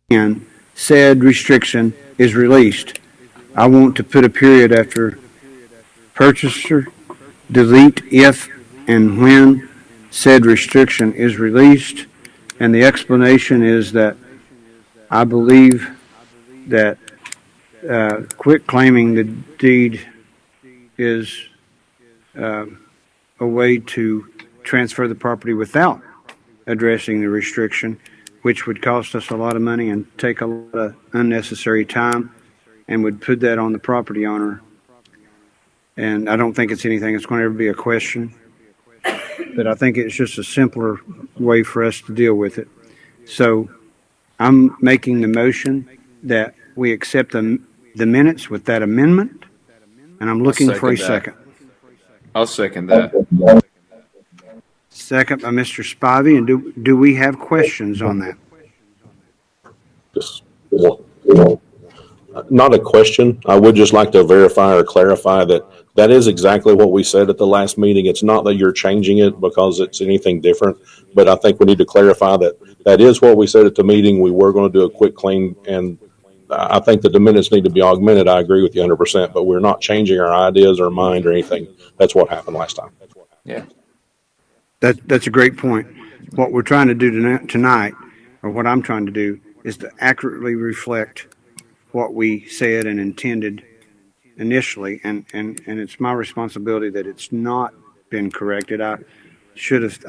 when said restriction is released. I want to put a period after purchaser, delete if and when said restriction is released. And the explanation is that I believe that quit claiming the deed is uh, a way to transfer the property without addressing the restriction, which would cost us a lot of money and take a lot of unnecessary time and would put that on the property owner. And I don't think it's anything that's going to ever be a question, but I think it's just a simpler way for us to deal with it. So I'm making the motion that we accept the minutes with that amendment, and I'm I'll looking for a second that. second. I'll second that. Second by Mr. Spivey, and do we have questions on that? Just not a question. I would just like to verify or clarify that that is exactly what we said at the last meeting. It's not that you're changing it because it's anything different, but I think we need to clarify that that is what we said at the meeting. We were going to do a quick clean, and I think that the minutes need to be augmented. I agree with you 100%, but we're not changing our ideas or mind or anything. That's what happened last time. Yeah. That's a great point. What we're trying to do tonight, or what I'm trying to do, is to accurately reflect what we said and intended initially, and it's my responsibility that it's not been corrected. I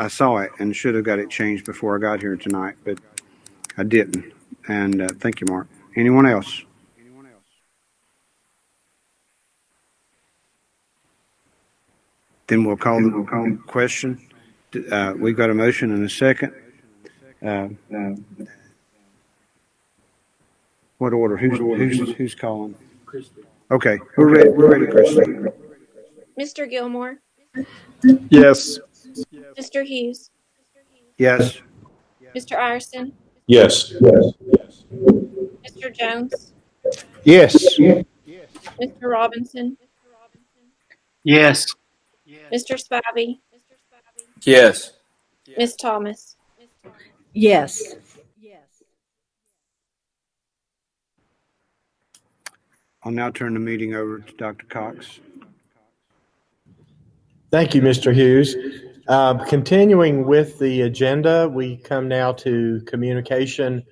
saw it and should have got it changed before I got here tonight, but I didn't. And thank you, Mark. Anyone else? Then we'll call the question. We've got a motion and a second. Uh, what order? Who's calling? Okay, we're ready. We're ready, Christy. Mr. Gilmore, Yes. Mr. Hughes, Yes. Mr. Ireson, Yes. Mr. Jones, Yes. Mr. Robinson, Yes. Mr. Spivey, Yes. Miss Thomas. Yes. I'll now turn the meeting over to Dr. Cox. Thank you, Mr. Hughes. Continuing with the agenda, we come now to communication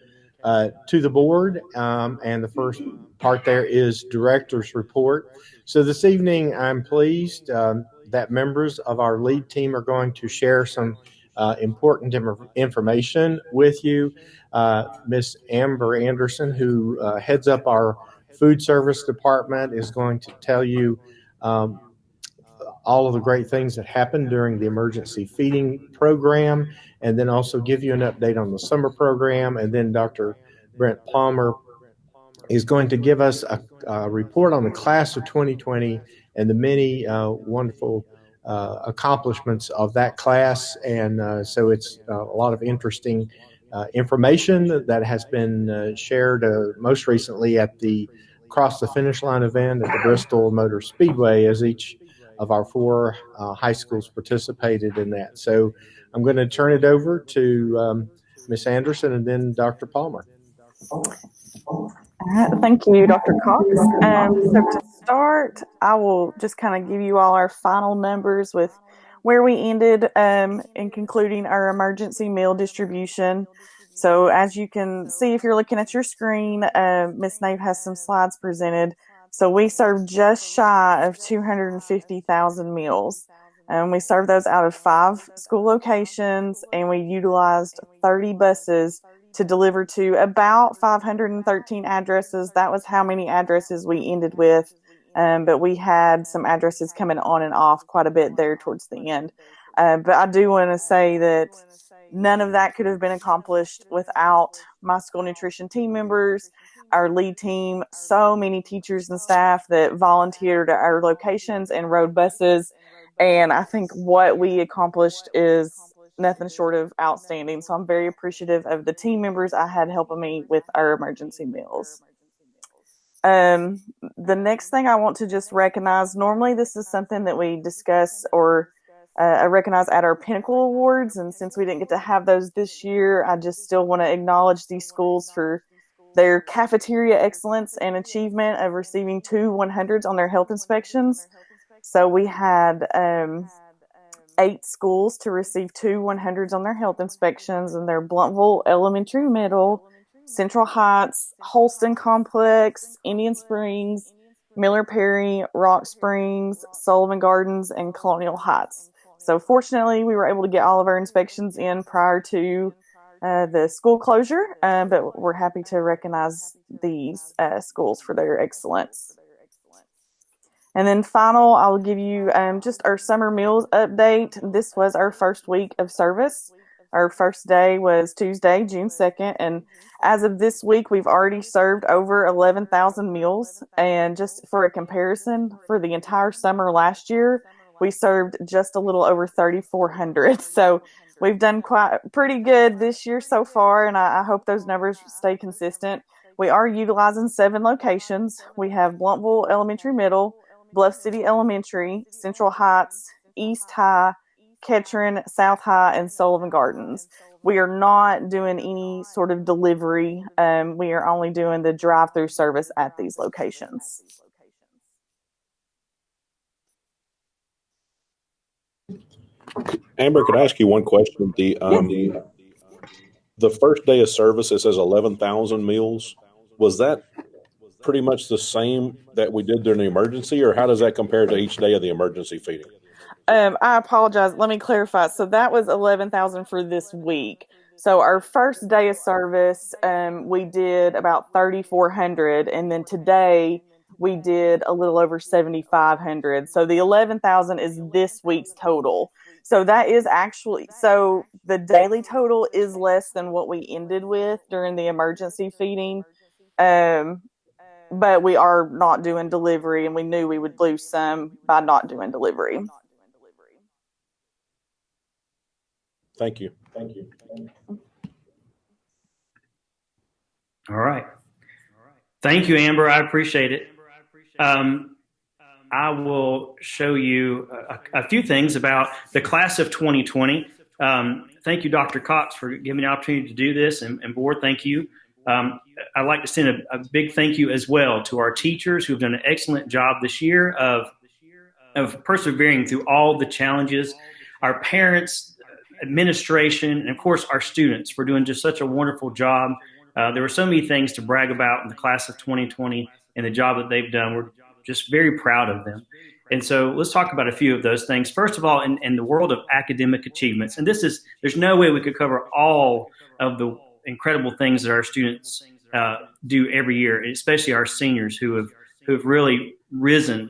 to the board, and the first part there is director's report. So this evening, I'm pleased that members of our lead team are going to share some important information with you. Miss Amber Anderson, who heads up our food service department, is going to tell you all of the great things that happened during the emergency feeding program, and then also give you an update on the summer program. And then Dr. Brent Palmer is going to give us a report on the class of 2020 and the many wonderful accomplishments of that class. And so it's a lot of interesting information that has been shared most recently at the Cross the Finish Line event at the Bristol Motor Speedway, as each of our four high schools participated in that. So I'm going to turn it over to Ms. Anderson and then Dr. Palmer. Thank you, Dr. Cox. So to start, I will just kind of give you all our final numbers with where we ended in concluding our emergency meal distribution. So as you can see, if you're looking at your screen, Ms. Nave has some slides presented. So we served just shy of 250,000 meals. We served those out of 5 school locations, and we utilized 30 buses to deliver to about 513 addresses. That was how many addresses we ended with. But we had some addresses coming on and off quite a bit there towards the end. But I do want to say that none of that could have been accomplished without my school nutrition team members, our lead team, so many teachers and staff that volunteered at our locations and rode buses. And I think what we accomplished is nothing short of outstanding. So I'm very appreciative of the team members I had helping me with our emergency meals. The next thing I want to just recognize, normally this is something that we discuss or recognize at our Pinnacle Awards. And since we didn't get to have those this year, I just still want to acknowledge these schools for their cafeteria excellence and achievement of receiving 2 100s on their health inspections. So we had 8 schools to receive 2 100s on their health inspections, and they're Bluntville Elementary Middle, Central Heights, Holston Complex, Indian Springs, Miller Perry, Rock Springs, Sullivan Gardens, and Colonial Heights. So fortunately, we were able to get all of our inspections in prior to the school closure, but we're happy to recognize these schools for their excellence. And then final, I'll give you just our summer meals update. This was our first week of service. Our first day was Tuesday, June 2nd. And as of this week, we've already served over 11,000 meals. And just for a comparison, for the entire summer last year, we served just a little over 3,400. So we've done pretty good this year so far, and I hope those numbers stay consistent. We are utilizing 7 locations. We have Bluntville Elementary Middle, Bluff City Elementary, Central Heights, East High, Ketron, South High, and Sullivan Gardens. We are not doing any sort of delivery. We are only doing the drive-through service at these locations. Amber, could I ask you one question? The first day of service, it says 11,000 meals. Was that pretty much the same that we did during the emergency, or how does that compare to each day of the emergency feeding? I apologize. Let me clarify. So that was 11,000 for this week. So our first day of service, we did about 3,400, and then today we did a little over 7,500. So the 11,000 is this week's total. So that is actually, so the daily total is less than what we ended with during the emergency feeding. But we are not doing delivery, and we knew we would lose some by not doing delivery. Thank you. All right. Thank you, Amber. I appreciate it. I will show you a few things about the class of 2020. Thank you, Dr. Cox, for giving me the opportunity to do this, and board, thank you. I'd like to send a big thank you as well to our teachers who have done an excellent job this year of persevering through all the challenges, our parents, administration, and of course our students for doing just such a wonderful job. There were so many things to brag about in the class of 2020 and the job that they've done. We're just very proud of them. And so let's talk about a few of those things. First of all, in the world of academic achievements, and there's no way we could cover all of the incredible things that our students do every year, especially our seniors who have really risen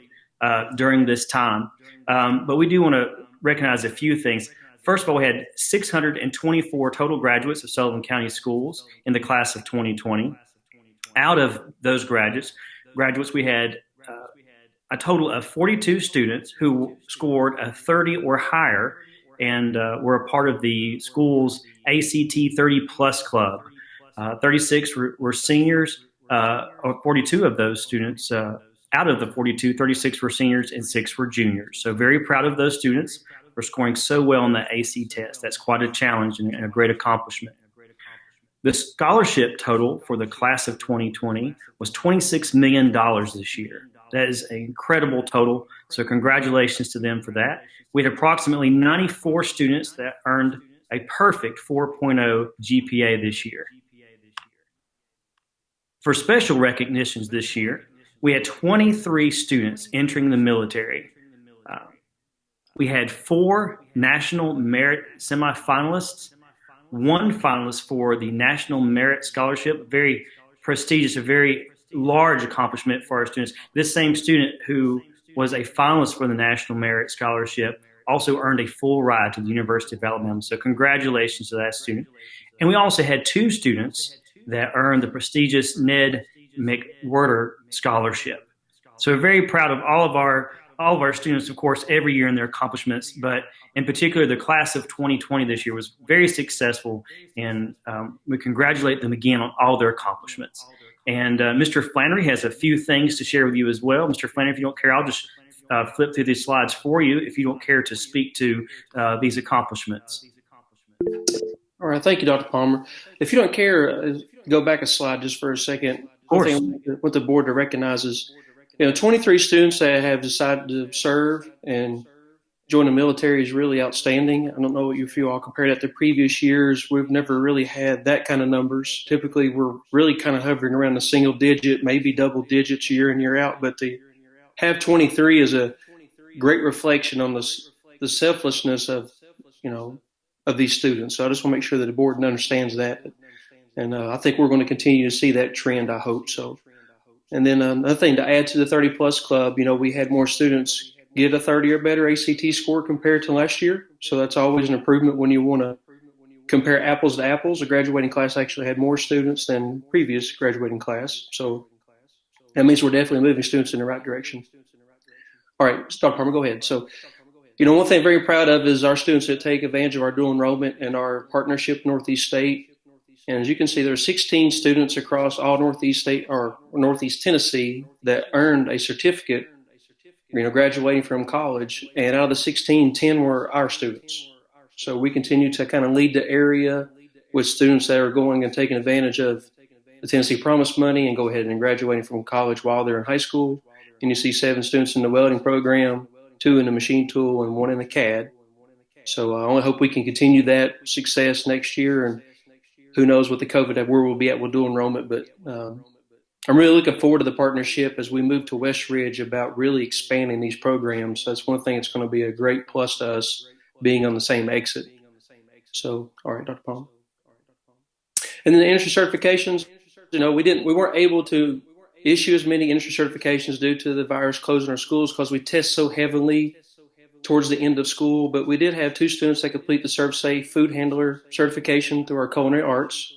during this time. But we do want to recognize a few things. First of all, we had 624 total graduates of Sullivan County Schools in the class of 2020. Out of those graduates, we had a total of 42 students who scored a 30 or higher and were a part of the school's ACT 30 Plus Club. 36 were seniors, or 42 of those students. Out of the 42, 36 were seniors and 6 were juniors. So very proud of those students for scoring so well on the AC test. That's quite a challenge and a great accomplishment. The scholarship total for the class of 2020 was $26 million this year. That is an incredible total, so congratulations to them for that. We had approximately 94 students that earned a perfect 4.0 GPA this year. For special recognitions this year, we had 23 students entering the military. We had 4 National Merit semifinalists, 1 finalist for the National Merit Scholarship, very prestigious, a very large accomplishment for our students. This same student who was a finalist for the National Merit Scholarship also earned a full ride to the University of Alabama. So congratulations to that student. And we also had 2 students that earned the prestigious Ned McWhirter Scholarship. So we're very proud of all of our students, of course, every year in their accomplishments, but in particular, the class of 2020 this year was very successful, and we congratulate them again on all their accomplishments. And Mr. Flannery has a few things to share with you as well. Mr. Flannery, if you don't care, I'll just flip through these slides for you if you don't care to speak to these accomplishments. All right, thank you, Dr. Palmer. If you don't care, go back a slide just for a second. One course. thing I want the board to recognize is, 23 students that have decided to serve and join the military is really outstanding. I don't know if you all compare that to previous years. We've never really had that kind of numbers. Typically, we're really kind of hovering around the single digit, maybe double digits year in, year out. But to have 23 is a great reflection on the selflessness of, of these students. So I just want to make sure that the board understands that. And I think we're going to continue to see that trend, I hope so. And then another thing to add to the 30 plus club, we had more students get a 30 or better ACT score compared to last year. So that's always an improvement when you want to compare apples to apples. The graduating class actually had more students than previous graduating class. So that means we're definitely moving students in the right direction. All right, Dr. Palmer, go ahead. So, one thing I'm very proud of is our students that take advantage of our dual enrollment and our partnership Northeast State. And as you can see, there are 16 students across all Northeast State or Northeast Tennessee that earned a certificate, graduating from college. And out of the 16, 10 were our students. So we continue to kind of lead the area with students that are going and taking advantage of the Tennessee Promise money and go ahead and graduating from college while they're in high school. And you see 7 students in the welding program, 2 in the machine tool, and 1 in the CAD. So I only hope we can continue that success next year. And who knows what the COVID, where we'll be at with dual enrollment. But I'm really looking forward to the partnership as we move to West Ridge about really expanding these programs. That's one thing that's going to be a great plus to us being on the same exit. So, all right, Dr. Palmer. And then the industry certifications, we weren't able to issue as many industry certifications due to the virus closing our schools because we test so heavily towards the end of school. But we did have 2 students that complete the ServSafe food handler certification through our culinary arts.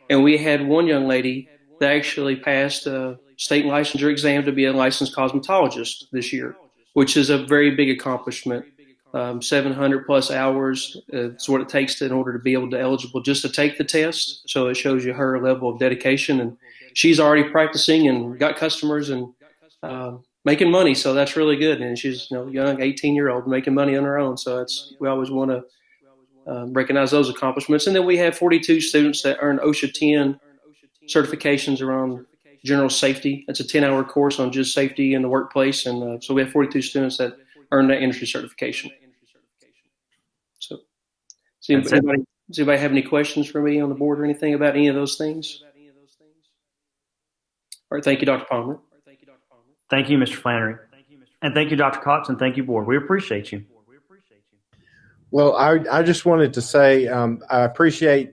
And we had 1 young lady that actually passed a state licensure exam to be a licensed cosmetologist this year, which is a very big accomplishment. 700 plus hours is what it takes in order to be able to eligible just to take the test. So it shows you her level of dedication, and she's already practicing and got customers and making money. So that's really good. And she's young, 18-year-old making money on her own. So we always want to recognize those accomplishments. And then we have 42 students that earned OSHA 10 certifications around general safety. It's a 10-hour course on just safety in the workplace. And so we have 42 students that earned that industry certification. So does anybody have any questions for me on the board or anything about any of those things? All right, thank you, Dr. Palmer. Thank you, Mr. Flannery. And thank you, Dr. Cox, and thank you, board. We appreciate you. Well, I just wanted to say I appreciate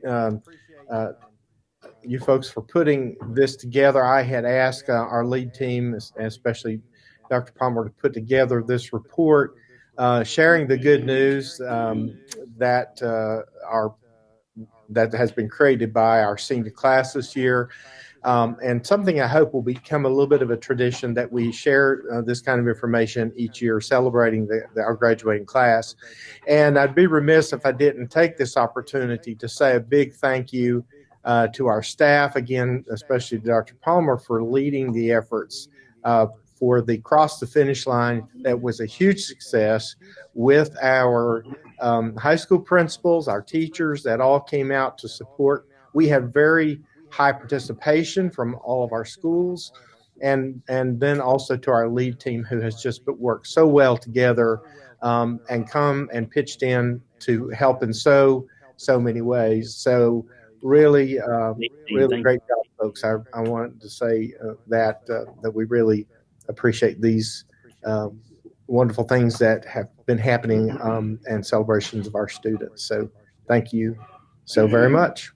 you folks for putting this together. I had asked our lead team, especially Dr. Palmer, to put together this report, sharing the good news that has been created by our senior class this year. And something I hope will become a little bit of a tradition that we share this kind of information each year, celebrating our graduating class. And I'd be remiss if I didn't take this opportunity to say a big thank you to our staff, again, especially to Dr. Palmer, for leading the efforts for the Cross the Finish Line. That was a huge success with our high school principals, our teachers that all came out to support. We had very high participation from all of our schools, and then also to our lead team, who has just worked so well together and come and pitched in to help in so many ways. So really great job, folks. I wanted to say that we really appreciate these wonderful things that have been happening and celebrations of our students. So thank you so very much.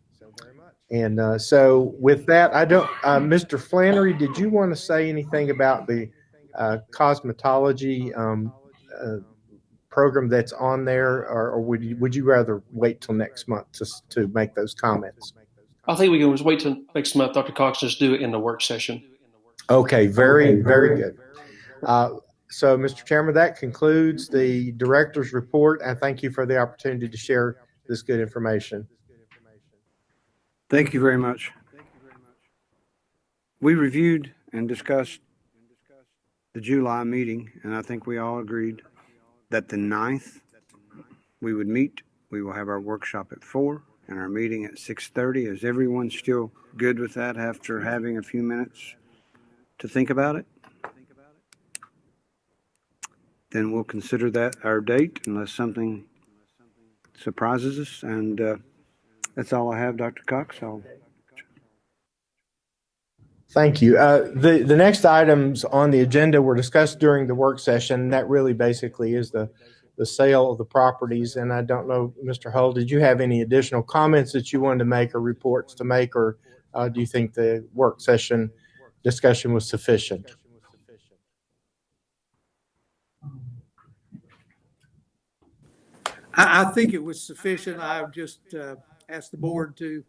And so with that, Mr. Flannery, did you want to say anything about the cosmetology program that's on there, or would you rather wait till next month to make those comments? I think we can just wait till next month. Dr. Cox, just do it in the work session. Okay, very good. So, Mr. Chairman, that concludes the director's report. I thank you for the opportunity to share this good information. Thank you very much. We reviewed and discussed the July meeting, and I think we all agreed that the 9th we would meet. We will have our workshop at 4:00, and our meeting at 6:30. Is everyone still good with that after having a few minutes to think about it? Then we'll consider that our date unless something surprises us. And that's all I have, Dr. Cox. Thank you. The next items on the agenda were discussed during the work session. That really basically is the sale of the properties. And I don't know, Mr. Hull, did you have any additional comments that you wanted to make or reports to make, or do you think the work session discussion was sufficient? I think it was sufficient. I would just asked the board to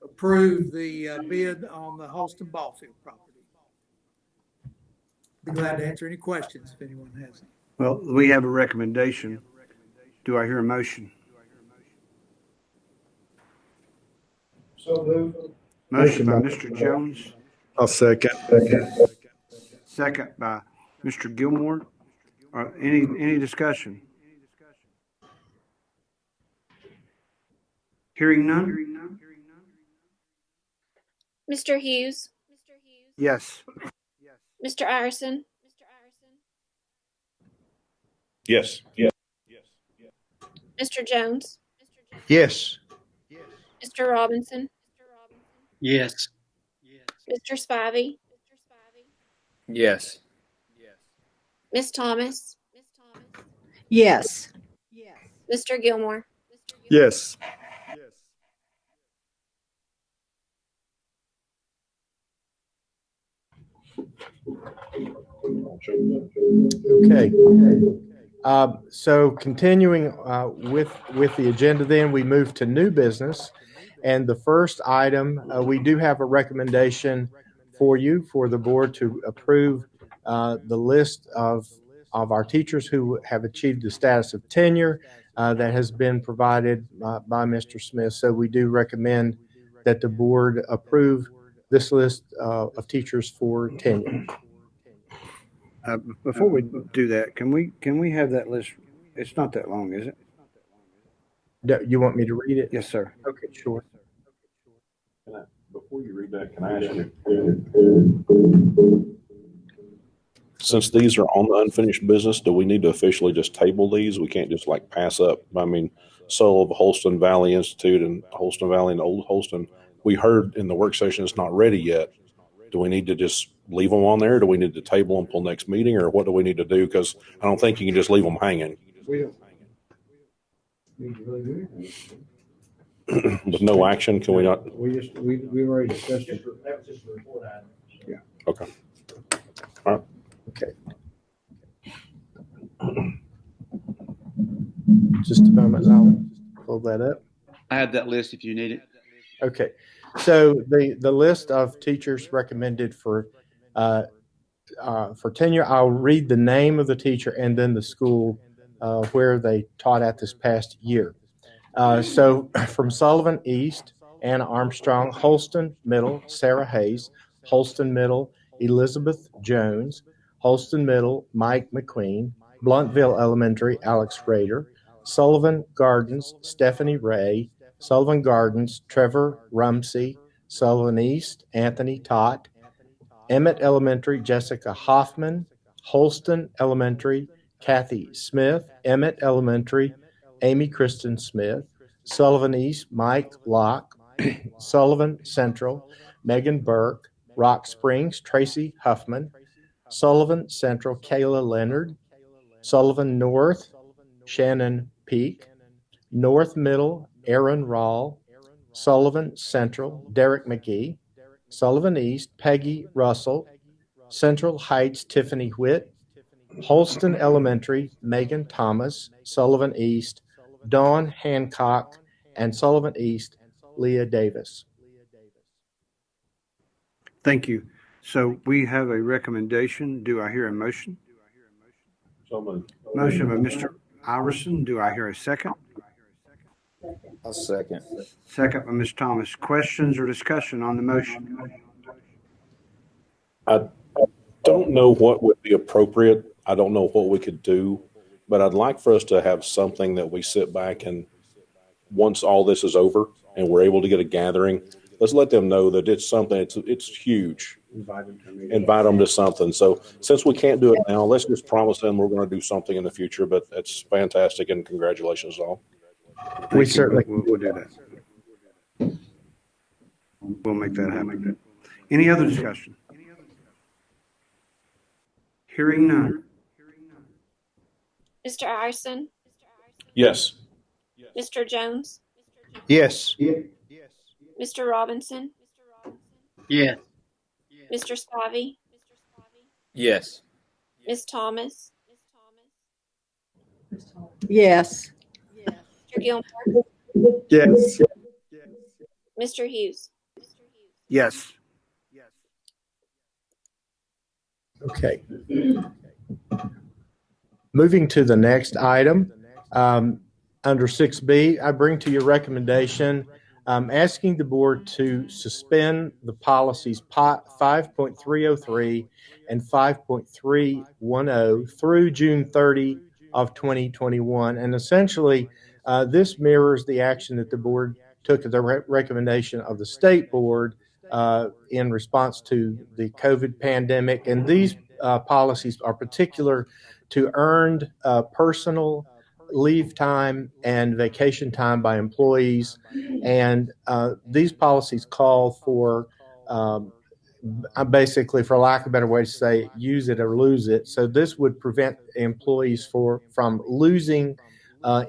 approve the bid on the Holston ball field property. Be glad to answer any questions if anyone has any. Well, we have a recommendation. Do I hear a motion? So moved. Motion by Mr. Jones. I'll second. Second by Mr. Gilmore. Any discussion? Hearing none? Mr. Hughes, Yes. Mr. Ireson, Yes. Mr. Jones, Yes. Mr. Robinson, Yes. Mr. Spivey, Yes. Ms. Thomas, Yes. Mr. Gilmore. Yes. Okay. So continuing with the agenda, then we move to new business, and the first item we do have a recommendation for you for the board to approve the list of our teachers who have achieved the status of tenure that has been provided by Mr. Smith. So we do recommend that the board approve this list of teachers for tenure. Before we do that, can we have that list? It's not that long, is it? You want me to read it? Yes, sir. Okay, sure. Before you read that, can I ask you? Since these are on the unfinished business, do we need to officially just table these? We can't just like pass up. I mean, Sullivan, Holston Valley Institute and Holston Valley and Old Holston, we heard in the work session it's not ready yet. Do we need to just leave them on there? Do we need to table them until next meeting, or what do we need to do? Because I don't think you can just leave them hanging. We don't need to really do anything. With no action, can we not? We already discussed it. Yeah. Okay. All right. Okay. Just a moment, I'll pull that up. I have that list if you need it. Okay, so the list of teachers recommended for tenure, I'll read the name of the teacher and then the school where they taught at this past year. So from Sullivan East, Anna Armstrong, Holston Middle, Sarah Hayes, Holston Middle, Elizabeth Jones, Holston Middle, Mike McQueen, Bluntville Elementary, Alex Rader, Sullivan Gardens, Stephanie Ray, Sullivan Gardens, Trevor Rumsey, Sullivan East, Anthony Tott, Emmett Elementary, Jessica Hoffman, Holston Elementary, Kathy Smith, Emmett Elementary, Amy Kristen Smith, Sullivan East, Mike Locke, Sullivan Central, Megan Burke, Rock Springs, Tracy Huffman, Sullivan Central, Kayla Leonard, Sullivan North, Shannon Peak, North Middle, Aaron Rawl, Sullivan Central, Derek McGee, Sullivan East, Peggy Russell, Central Heights, Tiffany Witt, Holston Elementary, Megan Thomas, Sullivan East, Dawn Hancock, and Sullivan East, Leah Davis. Thank you. So we have a recommendation. Do I hear a motion? Motion by Mr. Iverson. Do I hear a second? I'll second. Second by Ms. Thomas. Questions or discussion on the motion? I don't know what would be appropriate. I don't know what we could do, but I'd like for us to have something that we sit back and once all this is over, and we're able to get a gathering, let's let them know that it's something, it's huge. Invite them to something. So since we can't do it now, let's just promise them we're going to do something in the future, but it's fantastic, and congratulations all. We certainly We'll do that. We'll make that happen. Any other discussion? Hearing none. Mr. Iverson, Yes. Mr. Jones, Yes. Mr. Robinson, Yes. Mr. Spivey, Yes. Ms. Thomas, Yes. Mr. Gilmore, Yes. Mr. Hughes. Yes. Okay. Moving to the next item, under 6B, I bring to your recommendation asking the board to suspend the policies 5.303 and 5.310 through June 30 of 2021. And essentially, this mirrors the action that the board took at the recommendation of the state board in response to the COVID pandemic. And these policies are particular to earned personal leave time and vacation time by employees. And these policies call for basically, for lack of a better way to say, use it or lose it. So this would prevent employees from losing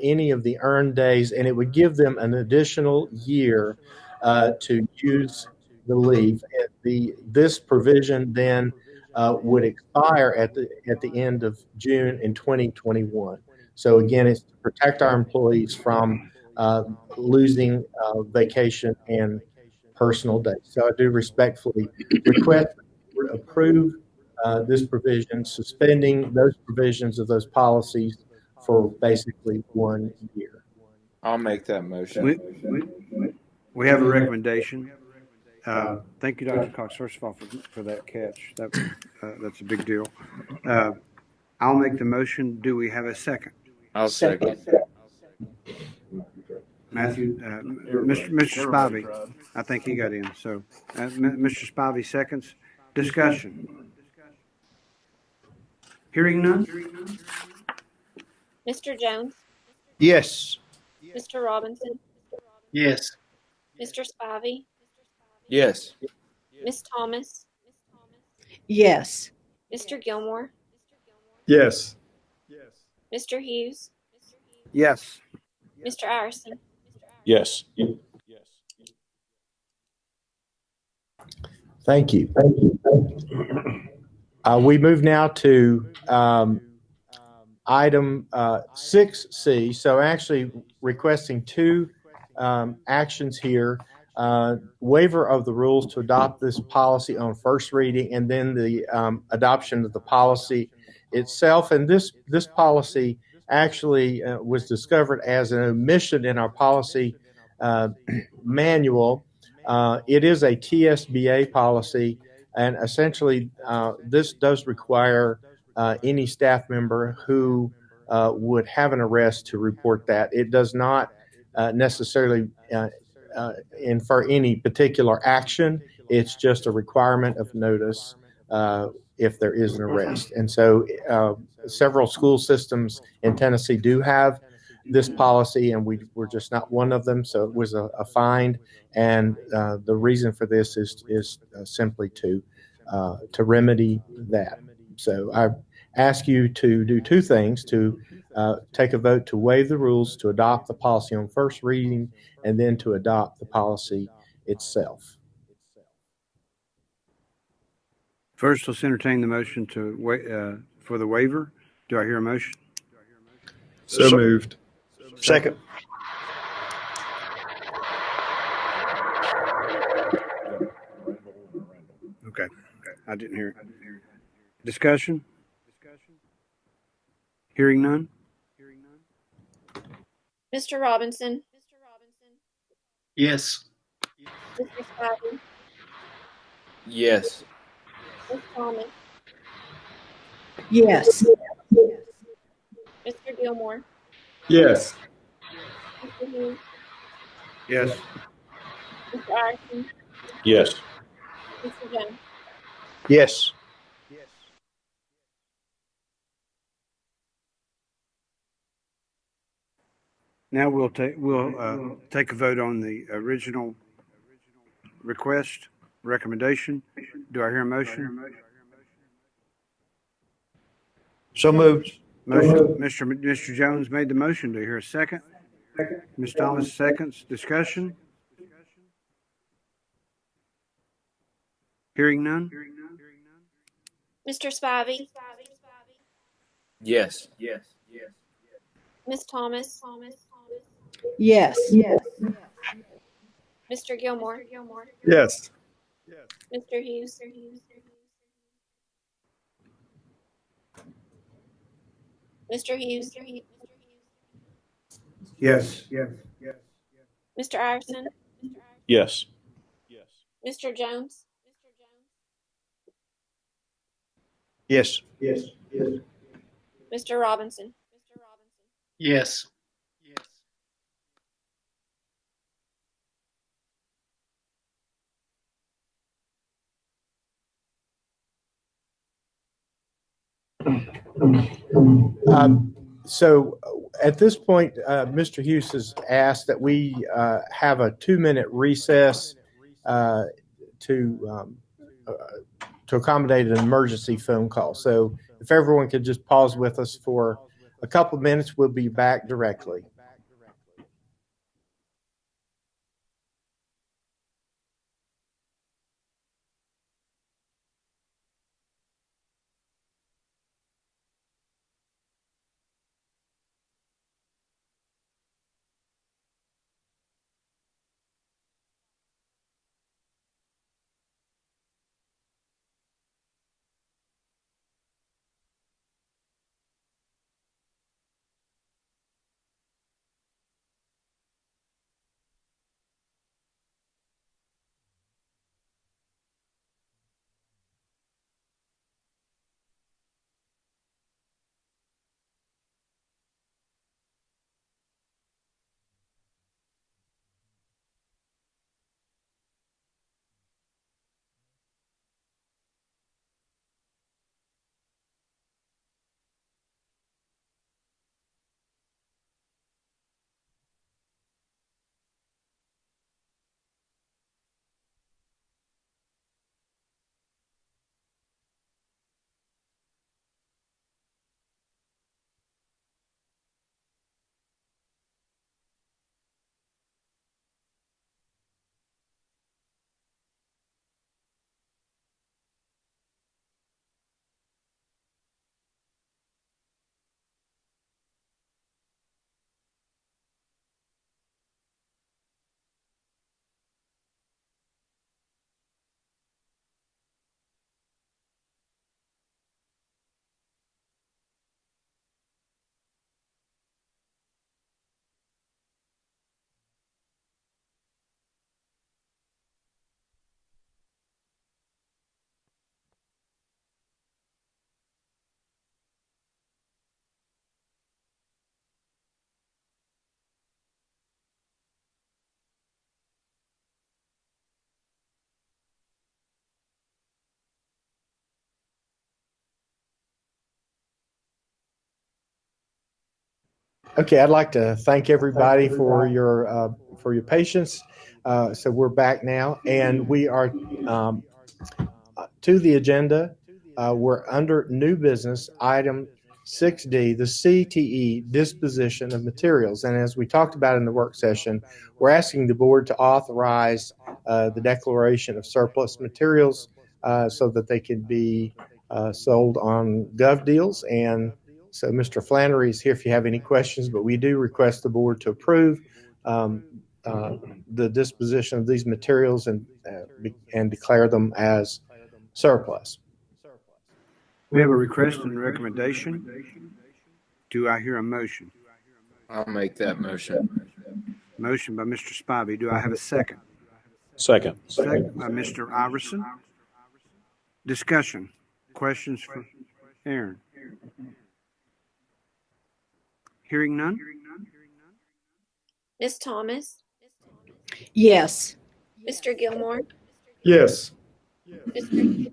any of the earned days, and it would give them an additional year to use the leave. This provision then would expire at the end of June in 2021. So again, it's to protect our employees from losing vacation and personal days. So I do respectfully request that you approve this provision, suspending those provisions of those policies for basically 1 year. I'll make that motion. We have a recommendation. Thank you, Dr. Cox, first of all, for that catch. That's a big deal. I'll make the motion. Do we have a second? I'll second. Matthew, Mr. Spivey, I think he got in. So, Mr. Spivey seconds. Discussion. Hearing none? Mr. Jones, Yes. Mr. Robinson, Yes. Mr. Spivey, Yes. Ms. Thomas, Yes. Mr. Gilmore, Yes. Mr. Hughes, Yes. Mr. Iverson. Yes. Thank you. We move now to item 6C. So actually requesting two actions here. Waiver of the rules to adopt this policy on first reading, and then the adoption of the policy itself. And this policy actually was discovered as an omission in our policy manual. It is a TSBA policy, and essentially this does require any staff member who would have an arrest to report that. It does not necessarily infer any particular action. It's just a requirement of notice if there is an arrest. And so several school systems in Tennessee do have this policy, and we're just not one of them. So it was a find, and the reason for this is simply to remedy that. So I ask you to do two things: to take a vote to waive the rules, to adopt the policy on first reading, and then to adopt the policy itself. First, let's entertain the motion to for the waiver. Do I hear a motion? So moved. Second. Okay. I didn't hear it. Discussion? Hearing none? Mr. Robinson, Yes. Mr. Spivey, Yes. Ms. Thomas, Yes. Mr. Gilmore, Yes. Mr. Hughes, Yes. Mr. Iverson, Yes. Mr. Jones. Yes. Now we'll take a vote on the original recommendation. Do I hear a motion? So moved. Mr. Jones made the motion. Do you hear a second? Ms. Thomas seconds. Discussion? Hearing none? Mr. Spivey, Yes. Miss Thomas, Yes. Mr. Gilmore, Yes. Mr. Hughes, Mr. Hughes, Yes. Mr. Iverson, Yes. Mr. Jones, Yes. Mr. Robinson. Yes. So at this point, Mr. Hughes has asked that we have a 2-minute recess to accommodate an emergency phone call. So if everyone could just pause with us for a couple of minutes, we'll be back directly. Okay, I'd like to thank everybody for your patience. So we're back now, and we are to the agenda. We're under new business item 6D, the CTE disposition of materials. And as we talked about in the work session, we're asking the board to authorize the declaration of surplus materials so that they can be sold on gov deals. And so Mr. Flannery is here if you have any questions, but we do request the board to approve the disposition of these materials and declare them as surplus. We have a request and recommendation. Do I hear a motion? I'll make that motion. Motion by Mr. Spivey. Do I have a second? Second. Second by Mr. Iverson. Discussion. Questions for Aaron? Hearing none? Miss Thomas, Yes. Mr. Gilmore, Yes. Mr.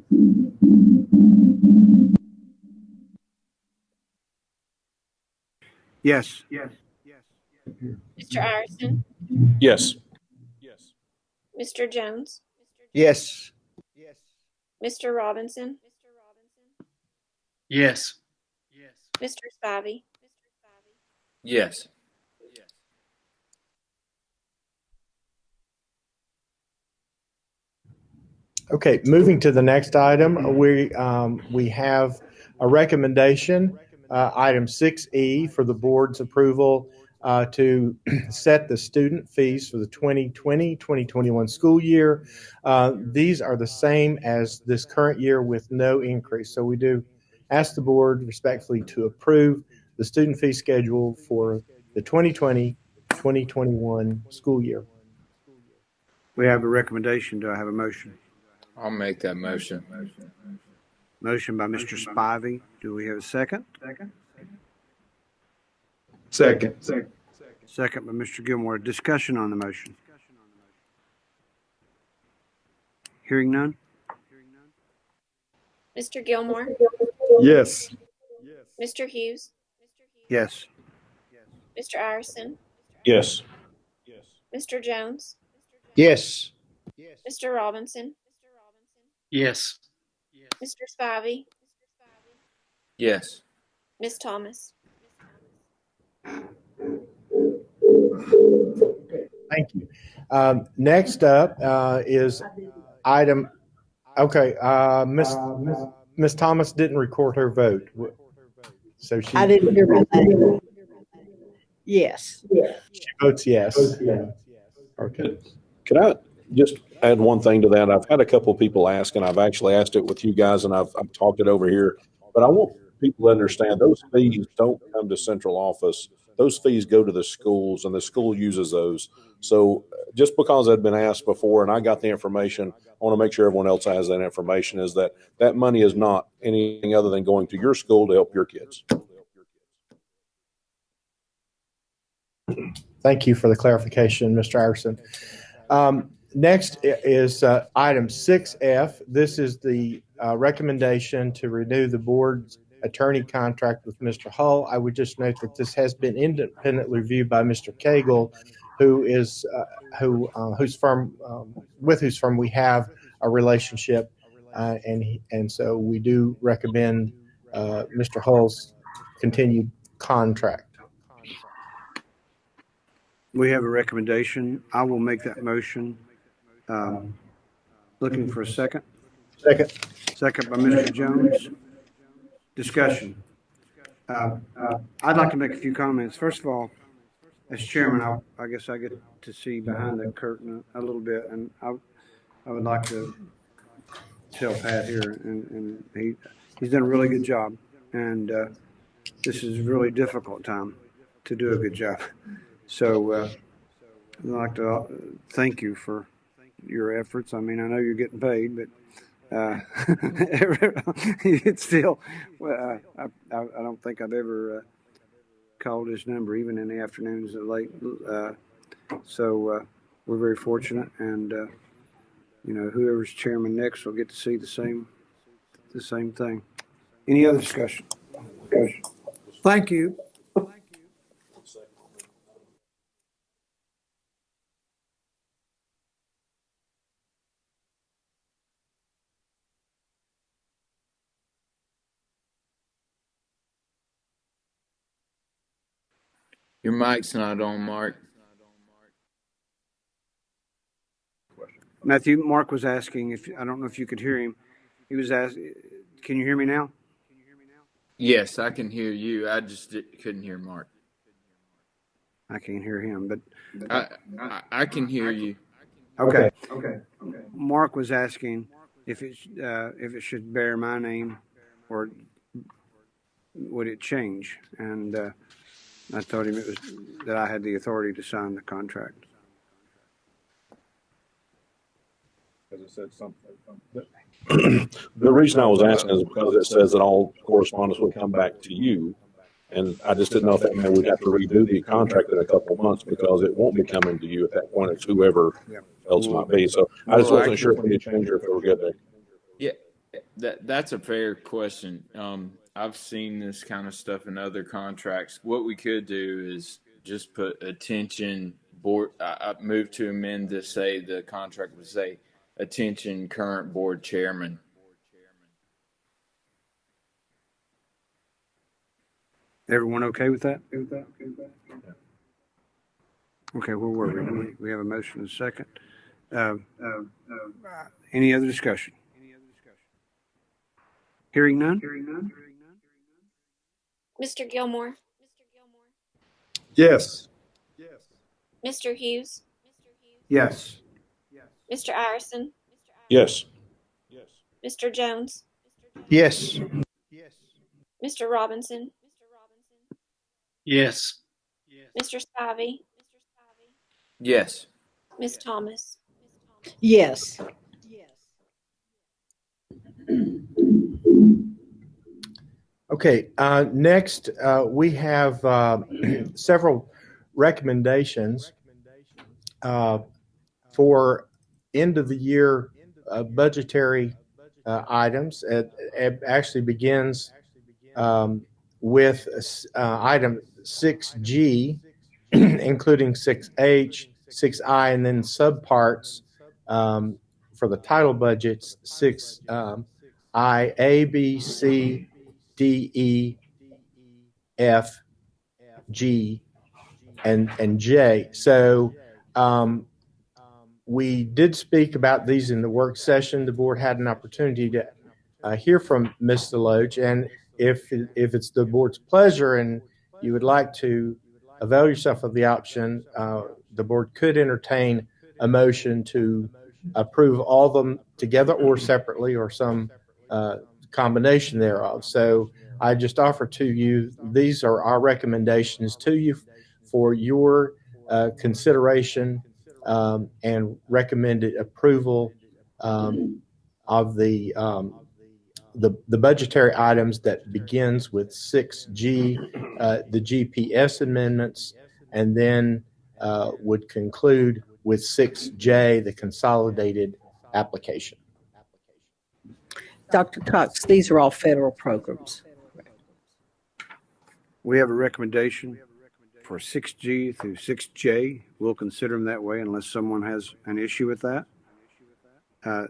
Yes. Mr. Iverson, Yes. Mr. Jones, Yes. Mr. Robinson, Yes. Mr. Spivey. Yes. Okay, moving to the next item, we have a recommendation, item 6E, for the board's approval to set the student fees for the 2020-2021 school year. These are the same as this current year with no increase. So we do ask the board respectfully to approve the student fee schedule for the 2020-2021 school year. We have a recommendation. Do I have a motion? I'll make that motion. Motion by Mr. Spivey. Do we have a second? Second. Second by Mr. Gilmore. Discussion on the motion. Hearing none? Mr. Gilmore, Yes. Mr. Hughes, Yes. Mr. Iverson, Yes. Mr. Jones, Yes. Mr. Robinson, Yes. Mr. Spivey, Yes. Ms. Thomas. Thank you. Next up is item. Okay, Miss Thomas didn't record her vote, so she I didn't hear my name. Yes. votes yes. Okay. Could I just add one thing to that? I've had a couple of people ask, and I've actually asked it with you guys, and I've talked it over here. But I want people to understand those fees don't come to central office. Those fees go to the schools, and the school uses those. So just because I'd been asked before, and I got the information, I want to make sure everyone else has that information, is that that money is not anything other than going to your school to help your kids. Thank you for the clarification, Mr. Iverson. Next is item 6F. This is the recommendation to renew the board's attorney contract with Mr. Hull. I would just note that this has been independently reviewed by Mr. Cagle, whose firm we have a relationship, and so we do recommend Mr. Hull's continued contract. We have a recommendation. I will make that motion. Looking for a second. Second. Second by Mr. Jones. Discussion. I'd like to make a few comments. First of all, as chairman, I guess I get to see behind the curtain a little bit, and I would like to tell Pat here, and he's done a really good job, and this is a really difficult time to do a good job. So I'd like to thank you for your efforts. I mean, I know you're getting paid, but it's still, I don't think I've ever called his number, even in the afternoons or late. So we're very fortunate, and whoever's chairman next will get to see the same thing. Any other discussion? Thank you. Your mic's not on, Mark. Matthew, Mark was asking I don't know if you could hear him. He was asking, can you hear me now? Yes, I can hear you. I just couldn't hear Mark. I can't hear him, but I can hear you. Okay. Mark was asking if it should bear my name or would it change? And I told him it was that I had the authority to sign the contract. Because it said something. The reason I was asking is because it says that all correspondence will come back to you. And I just didn't know if that meant we'd have to redo the contract in a couple of months, because it won't be coming to you at that point. It's whoever else might be. So I just wasn't sure if we need to change or if we were good there. Yeah, that's a fair question. I've seen this kind of stuff in other contracts. What we could do is just put attention board. I move to amend to say the contract would say attention current board chairman. Everyone okay with that? Okay, where were we? We have a motion and a second. Any other discussion? Hearing none? Mr. Gilmore, Yes. Mr. Hughes, Yes. Mr. Ireson, Yes. Mr. Jones, Yes. Mr. Robinson, Yes. Mr. Spivey, Yes. Ms. Thomas. Yes. Okay, next, we have several recommendations for end of the year budgetary items. It actually begins with item 6G, including 6H, 6I, and then subparts for the title budgets, 6I, A, B, C, D, E, F, G, and J. So we did speak about these in the work session. The board had an opportunity to hear from Ms. Deloach, and if it's the board's pleasure and you would like to avail yourself of the option, the board could entertain a motion to approve all of them together or separately or some combination thereof. So I just offer to you, these are our recommendations to you for your consideration and recommended approval of the budgetary items that begins with 6G, the GPS amendments, and then would conclude with 6J, the consolidated application. Dr. Cox, these are all federal programs. We have a recommendation for 6G through 6J. We'll consider them that way unless someone has an issue with that.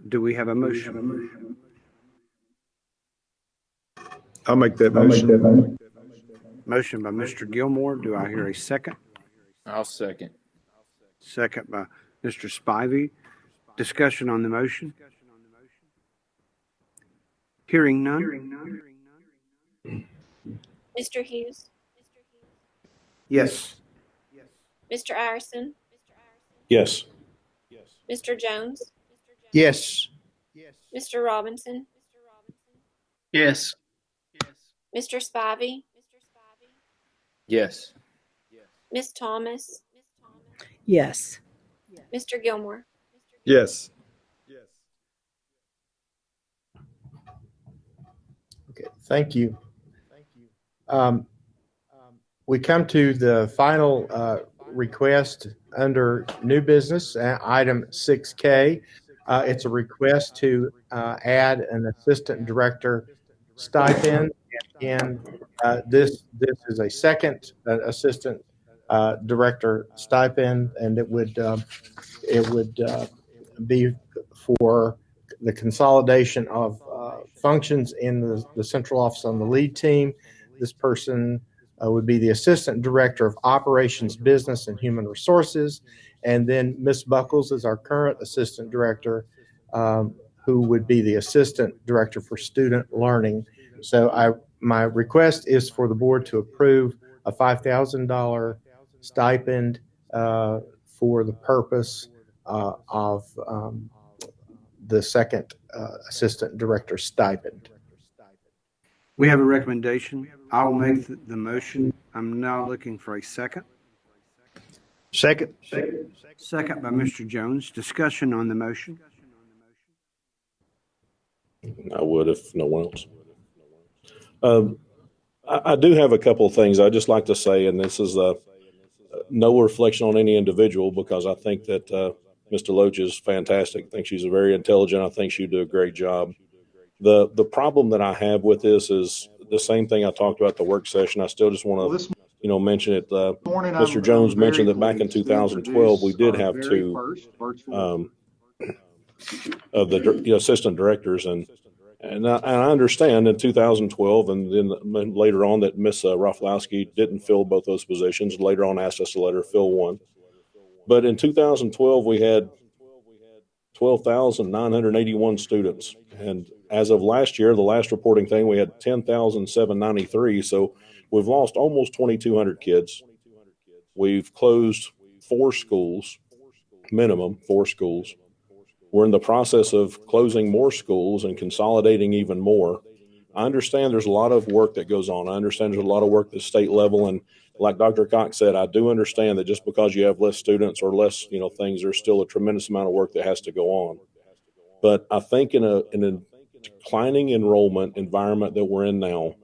Do we have a motion? I'll make that motion. Motion by Mr. Gilmore. Do I hear a second? I'll second. Second by Mr. Spivey. Discussion on the motion? Hearing none? Mr. Hughes, Yes. Mr. Ireson, Yes. Mr. Jones, Yes. Mr. Robinson, Yes. Mr. Spivey, Yes. Ms. Thomas, Yes. Mr. Gilmore. Yes. Okay, thank you. We come to the final request under new business, item 6K. It's a request to add an assistant director stipend, and this is a second assistant director stipend, and it would be for the consolidation of functions in the central office on the lead team. This person would be the assistant director of operations, business, and human resources. And then Ms. Buckles is our current assistant director, who would be the assistant director for student learning. So my request is for the board to approve a $5,000 stipend for the purpose of the second assistant director stipend. We have a recommendation. I will make the motion. I'm now looking for a second. Second. Second by Mr. Jones. Discussion on the motion. I would if no one else. I do have a couple of things I'd just like to say, and this is no reflection on any individual, because I think that Mr. Loach is fantastic. I think she's very intelligent. I think she'd do a great job. The problem that I have with this is the same thing I talked about at the work session. I still just want to, mention it. Mr. Jones mentioned that back in 2012, we did have two of the assistant directors, and I understand in 2012, and then later on that Miss Rafalowski didn't fill both those positions. Later on, asked us to let her fill one. But in 2012, we had 12,981 students, and as of last year, the last reporting thing, we had 10,793. So we've lost almost 2,200 kids. We've closed 4 schools, minimum 4 schools. We're in the process of closing more schools and consolidating even more. I understand there's a lot of work that goes on. I understand there's a lot of work at the state level. And like Dr. Cox said, I do understand that just because you have less students or less, things, there's still a tremendous amount of work that has to go on. But I think in a declining enrollment environment that we're in now,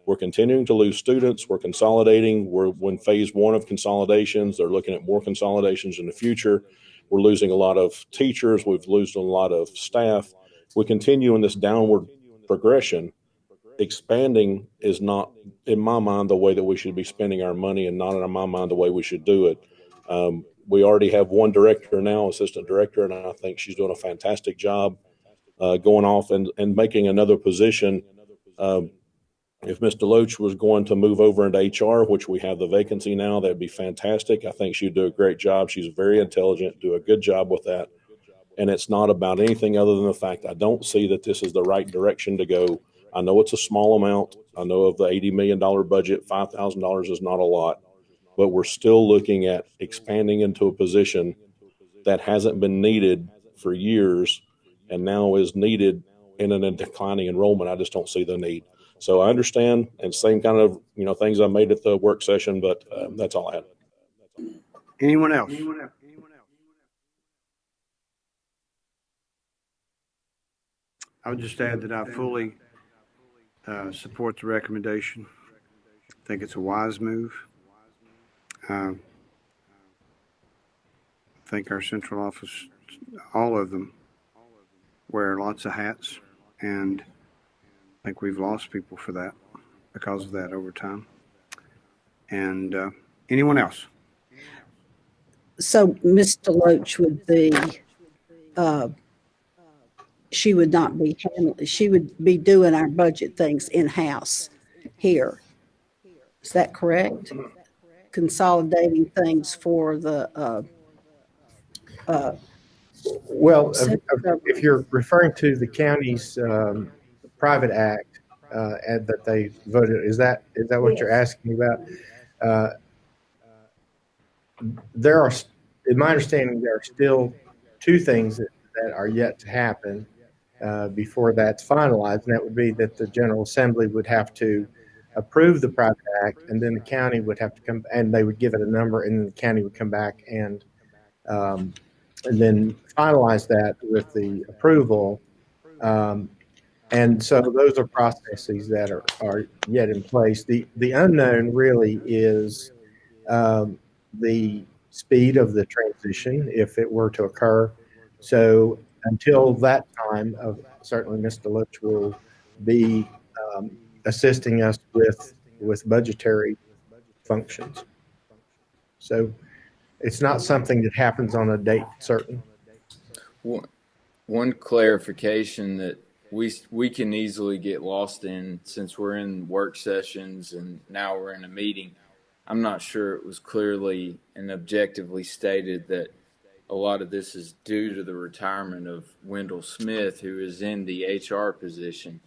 we're continuing to lose students. We're consolidating. We're in phase 1 of consolidations. They're looking at more consolidations in the future. We're losing a lot of teachers. We've lost a lot of staff. We continue in this downward progression. Expanding is not, in my mind, the way that we should be spending our money, and not in my mind the way we should do it. We already have one director now, assistant director, and I think she's doing a fantastic job going off and making another position. If Mr. Loach was going to move over into HR, which we have the vacancy now, that'd be fantastic. I think she'd do a great job. She's very intelligent, do a good job with that. And it's not about anything other than the fact I don't see that this is the right direction to go. I know it's a small amount. I know of the $80 million budget, $5,000 is not a lot, but we're still looking at expanding into a position that hasn't been needed for years and now is needed in a declining enrollment. I just don't see the need. So I understand, and same kind of, things I made at the work session, but that's all I had. Anyone else? I would just add that I fully support the recommendation. I think it's a wise move. I think our central office, all of them, wear lots of hats, and I think we've lost people for that, because of that over time. And anyone else? So Mr. Loach would be, she would not be handling, she would be doing our budget things in-house here. Is that correct? Consolidating things for the Well, if you're referring to the county's private act and that they voted, is that what you're asking about? There are, in my understanding, there are still 2 things that are yet to happen before that's finalized, and that would be that the General Assembly would have to approve the private act, and then the county would have to come, and they would give it a number, and then the county would come back and then finalize that with the approval. And so those are processes that are yet in place. The unknown really is the speed of the transition, if it were to occur. So until that time, certainly Mr. Loach will be assisting us with budgetary functions. So it's not something that happens on a date certain. One clarification that we can easily get lost in, since we're in work sessions and now we're in a meeting. I'm not sure it was clearly and objectively stated that a lot of this is due to the retirement of Wendell Smith, who is in the HR position.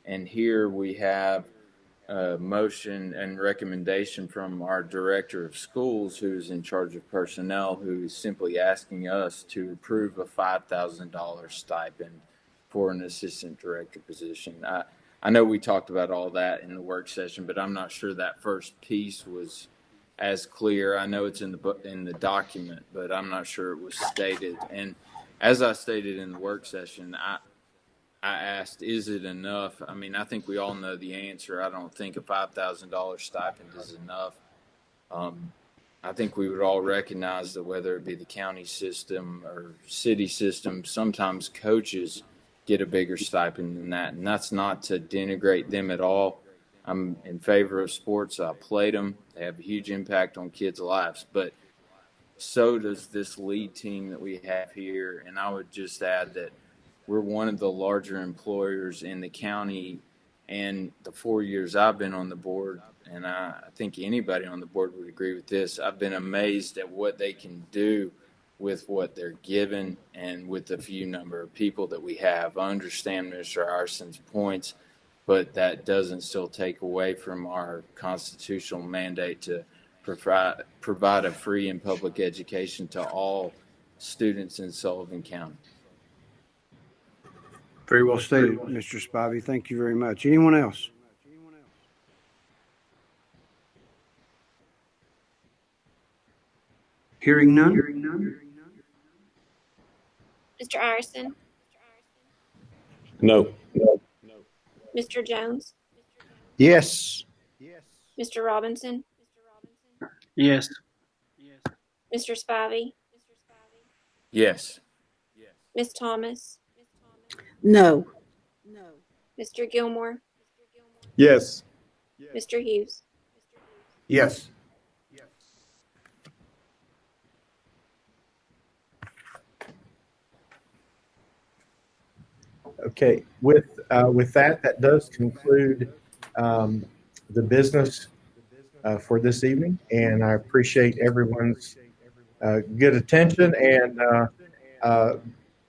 And here we have a motion and recommendation from our director of schools, who is in charge of personnel, who is simply asking us to approve a $5,000 stipend for an assistant director position. I know we talked about all that in the work session, but I'm not sure that first piece was as clear. I know it's in the document, but I'm not sure it was stated. And as I stated in the work session, I asked, is it enough? I mean, I think we all know the answer. I don't think a $5,000 stipend is enough. I think we would all recognize that whether it be the county system or city system, sometimes coaches get a bigger stipend than that. And that's not to denigrate them at all. I'm in favor of sports. I played them. They have a huge impact on kids' lives. But so does this lead team that we have here. And I would just add that we're one of the larger employers in the county. And the 4 years I've been on the board, and I think anybody on the board would agree with this, I've been amazed at what they can do with what they're given and with the few number of people that we have. I understand Mr. Arson's points, but that doesn't still take away from our constitutional mandate to provide a free and public education to all students in Sullivan County. Very well stated, Mr. Spivey. Thank you very much. Anyone else? Hearing none? Mr. Ireson, No. Mr. Jones, Yes. Mr. Robinson, Yes. Mr. Spivey, Yes. Ms. Thomas, No. Mr. Gilmore, Yes. Mr. Hughes. Yes. Okay, with that does conclude the business for this evening, and I appreciate everyone's good attention and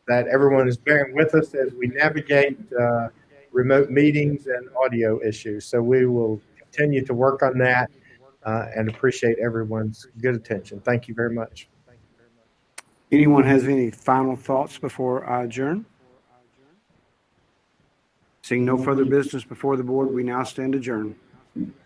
that everyone is bearing with us as we navigate remote meetings and audio issues. So we will continue to work on that and appreciate everyone's good attention. Thank you very much. Anyone has any final thoughts before I adjourn? Seeing no further business before the board, we now stand adjourned.